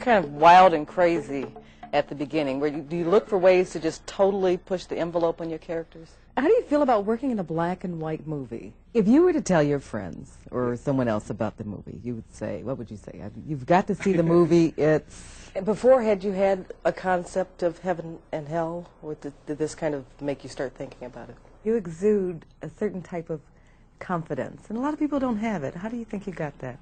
kind of wild and crazy at the beginning? Do you look for ways to just totally push the envelope on your characters? How do you feel about working in a black and white movie? If you were to tell your friends or someone else about the movie, you would say, what would you say? You've got to see the movie. And before, had you had a concept of heaven and hell, or did this kind of make you start thinking about it? You exude a certain type of confidence, and a lot of people don't have it. How do you think you got that?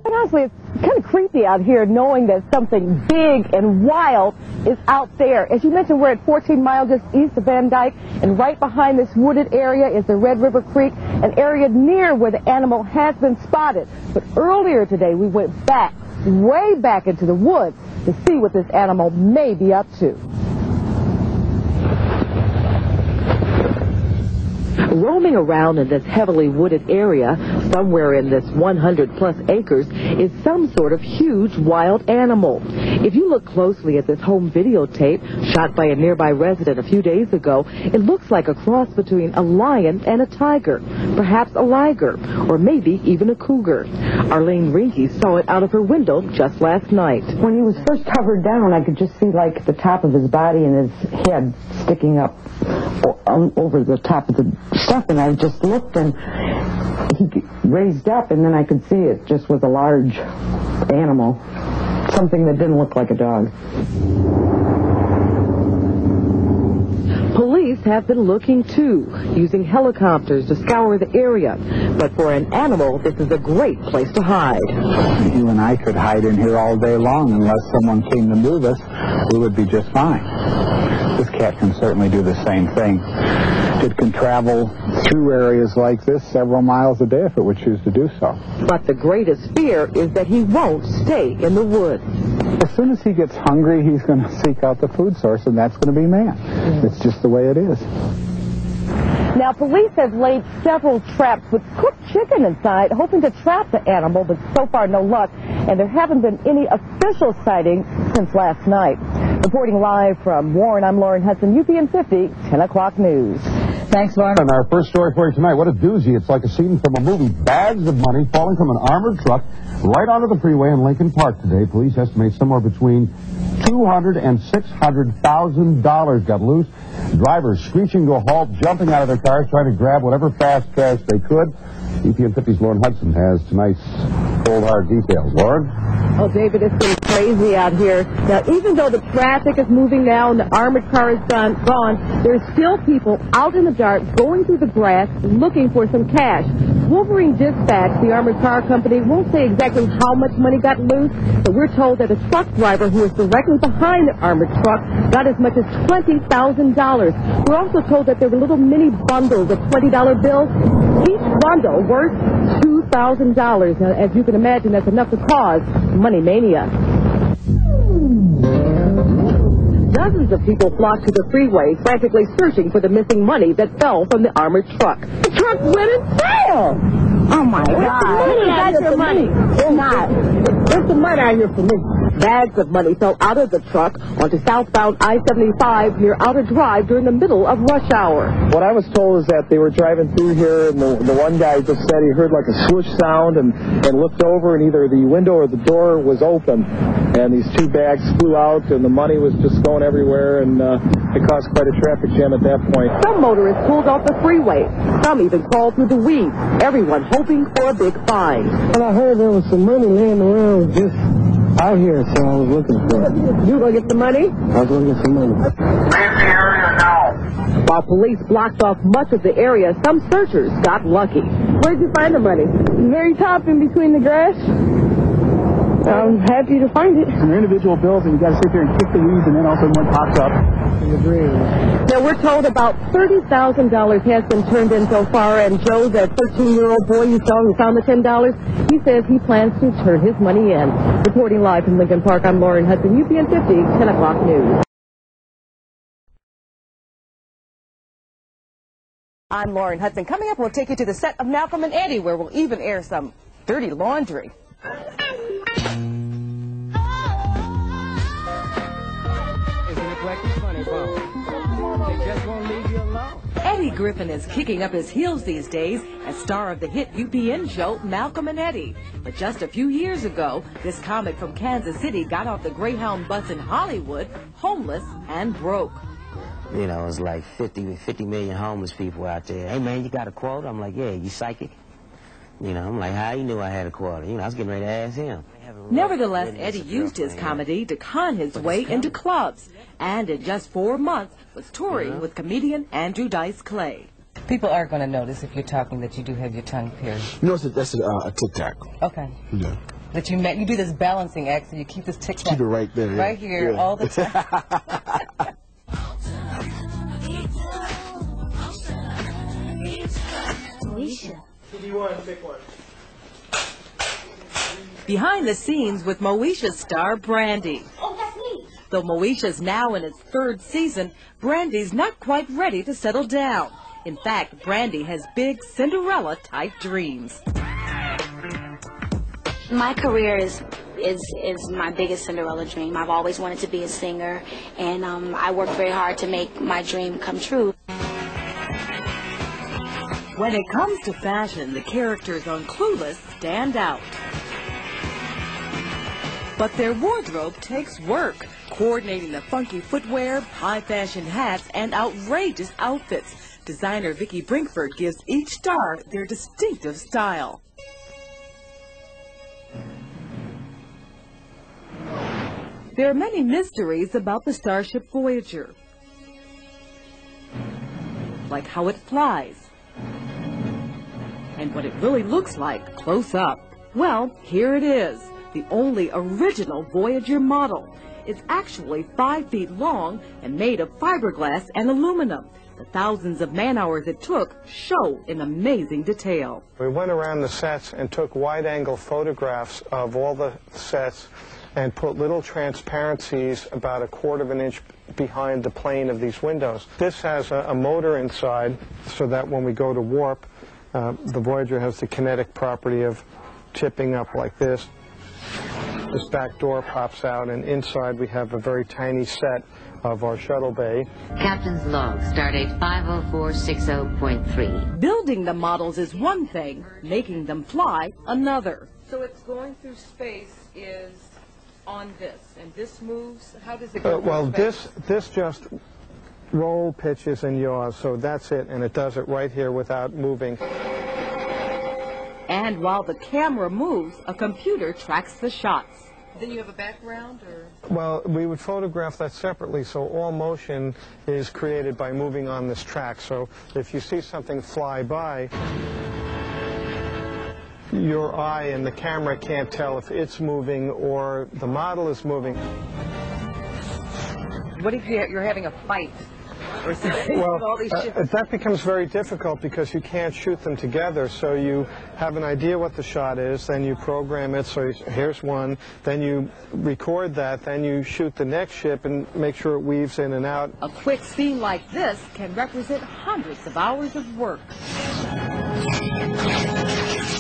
And honestly, it's kind of creepy out here knowing that something big and wild is out there. As you mentioned, we're at 14 miles just east of Van Dyke, and right behind this wooded area is the Red River Creek, an area near where the animal has been spotted. But earlier today, we went back, way back into the woods to see what this animal may be up to. Roaming around in this heavily wooded area, somewhere in this 100-plus acres, is some sort of huge wild animal. If you look closely at this home videotape shot by a nearby resident a few days ago, it looks like a cross between a lion and a tiger, perhaps a liger, or maybe even a cougar. Arlene Rinke saw it out of her window just last night. When he was first covered down, I could just see like the top of his body and his head sticking up over the top of the stuff, and I just looked, and he raised up, and then I could see it just was a large animal, something that didn't look like a dog. Police have been looking too, using helicopters to scour the area. But for an animal, this is a great place to hide. You and I could hide in here all day long unless someone came to move us. We would be just fine. This cat can certainly do the same thing. It can travel through areas like this several miles a day if it would choose to do so. But the greatest fear is that he won't stay in the woods. As soon as he gets hungry, he's going to seek out the food source, and that's going to be man. It's just the way it is. Now, police have laid several traps with cooked chicken inside, hoping to trap the animal, but so far no luck, and there haven't been any official sightings since last night. Reporting live from Warren, I'm Lauren Hudson, UPN 50, 10 o'clock news. Thanks, Lauren. And our first story for you tonight, what a doozy. It's like a scene from a movie. Bags of money falling from an armored truck right onto the freeway in Lincoln Park today. Police estimate somewhere between $200,000 and $600,000 got loose. Drivers screeching to a halt, jumping out of their cars, trying to grab whatever fast cash they could. UPN 50's Lauren Hudson has tonight's cold hard details. Lauren? Oh, David, it's been crazy out here. Now, even though the traffic is moving now and the armored car is gone, there's still people out in the dark going through the grass looking for some cash. Wolverine Dispatch, the armored car company, won't say exactly how much money got loose, but we're told that a truck driver who was directly behind the armored truck got as much as $20,000. We're also told that there were little mini bundles of $20 bills, each bundle worth $2,000. Now, as you can imagine, that's enough to cause money mania. Dozens of people flocked to the freeway, frantically searching for the missing money that fell from the armored truck. The truck went and fell! Oh, my God. That's your money. It's not. Where's the money out here for me? Bags of money fell out of the truck onto southbound I-75 near Outer Drive during the middle of rush hour. What I was told is that they were driving through here, and the one guy just said he heard like a swoosh sound and looked over, and either the window or the door was open, and these two bags flew out, and the money was just going everywhere, and it caused quite a traffic jam at that point. Some motorists pulled off the freeway. Some even crawled through the weeds, everyone hoping for a big find. Well, I heard there was some money laying around just out here, so I was looking for it. You gonna get the money? I was going to get some money. Leave the area now. While police blocked off much of the area, some searchers got lucky. Where'd you find the money? Very top in between the grass. I'm happy to find it. They're individual bills, and you got to sit there and kick the weeds, and then also one pops up in the grave. Now, we're told about $30,000 has been turned in so far, and Joe, that 13-year-old boy you saw who found the $10, he says he plans to turn his money in. Reporting live from Lincoln Park, I'm Lauren Hudson, UPN 50, 10 o'clock news. I'm Lauren Hudson. Coming up, we'll take you to the set of Malcolm and Eddie, where we'll even air some dirty laundry. Isn't it like a funny bone? They just won't leave you alone. Eddie Griffin is kicking up his heels these days as star of the hit UPN show Malcolm and Eddie. But just a few years ago, this comic from Kansas City got off the Greyhound bus in Hollywood, homeless and broke. You know, it's like 50 million homeless people out there. Hey, man, you got a quota? I'm like, yeah, you psychic? You know, I'm like, how you knew I had a quota? You know, I was getting ready to ask him. Nevertheless, Eddie used his comedy to con his way into clubs, and in just 4 months was touring with comedian Andrew Dice Clay. People are going to notice if you're talking that you do have your tongue pierced. You know, that's a tic-tac. Okay. Yeah. That you do this balancing act, so you keep this tic-tac. Keep it right there. Yeah. Right here, yeah. all the time. Moesha. Pick one. Behind the scenes with Moesha's star Brandy. Oh, that's me. Though Moesha's now in its 3rd season, Brandy's not quite ready to settle down. In fact, Brandy has big Cinderella-type dreams. My career is my biggest Cinderella dream. I've always wanted to be a singer, and I work very hard to make my dream come true. When it comes to fashion, the characters on Clueless stand out. But their wardrobe takes work, coordinating the funky footwear, high-fashion hats, and outrageous outfits. Designer Vicki Brinkford gives each star their distinctive style. There are many mysteries about the starship Voyager, like how it flies, and what it really looks like close up. Well, here it is. The only original Voyager model. It's actually 5 feet long and made of fiberglass and aluminum. The thousands of man-hours it took show in amazing detail. We went around the sets and took wide-angle photographs of all the sets and put little transparencies about 1/4 of an inch behind the plane of these windows. This has a motor inside so that when we go to warp, the Voyager has the kinetic property of tipping up like this. This back door pops out, and inside we have a very tiny set of our shuttle bay. Captain's log, stardate 50460.3. Building the models is one thing, making them fly another. So it's going through space is on this, and this moves. How does it go? Well, this just roll, pitches, and yaws, so that's it, and it does it right here without moving. And while the camera moves, a computer tracks the shots. Then you have a background, or? Well, we would photograph that separately, so all motion is created by moving on this track. So if you see something fly by, your eye and the camera can't tell if it's moving or the model is moving. What if you're having a fight? Or something? Well, All these that becomes very difficult because you can't shoot them together. So you have an idea what the shot is, then you program it. So here's one, then you record that, then you shoot the next ship and make sure it weaves in and out. A quick scene like this can represent hundreds of hours of work.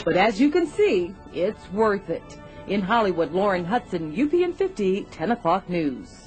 But as you can see, it's worth it. In Hollywood, Lauren Hudson, UPN 50, 10 o'clock news.